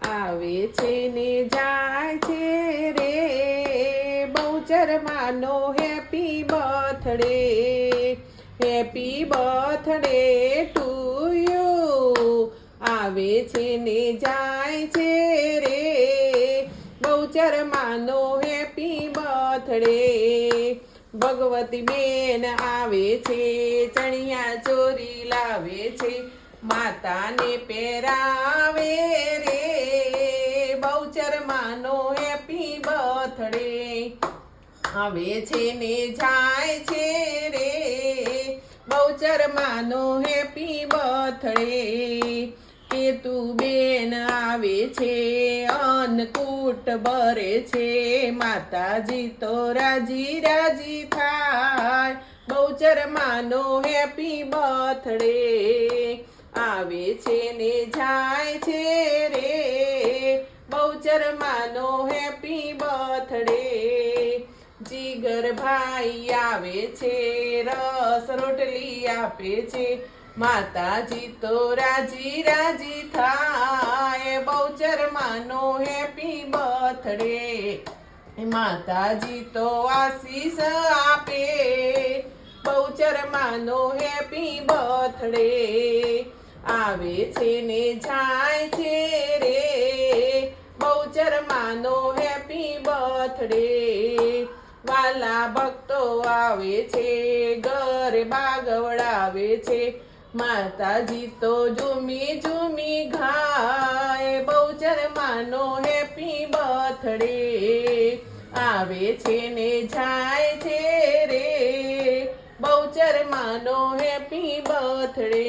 આવે છે ને જાય છે રે બહુચરમાનો હેપી બર્થડે ટુ યુ આવે છે ને જાય છે રે બહુચરમાનો હેપી બર્થડે ભગવતી બેન આવે છે ચણિયા ચોરી લાવે છે માતાને પહેરાવે રે બહુચરમાનો હેપી બર્થડે આવે છે ને જાય છે રે બહુચરમાનો હેપી બર્થડે કેતુબેન આવે છે અન્નકૂટ ભરે છે માતાજી તો રાજી રાજી થાય બહુચરમાનો હેપી બર્થડે આવે છે ને જાય છે રે બહુચરમાનો હેપી બર્થડે જીગરભાઈ આવે છે રસ રોટલી આપે છે માતાજી તો રાજી રાજી થાય બહુચરમાનો હેપી બર્થડે માતાજી તો આશીષ આપે બહુચરમાનો હેપી બર્થડે આવે છે ને જાય છે રે બહુચરમાનો હેપી બર્થડે વાલા ભક્તો આવે છે ગરબા ગવડાવે છે માતાજી તો ઝૂમી ઝૂમી ગાય બહુચરમાનો હેપી બર્થડે આવે છે ને જાય છે રે બહુચરમાનો હેપી બર્થડે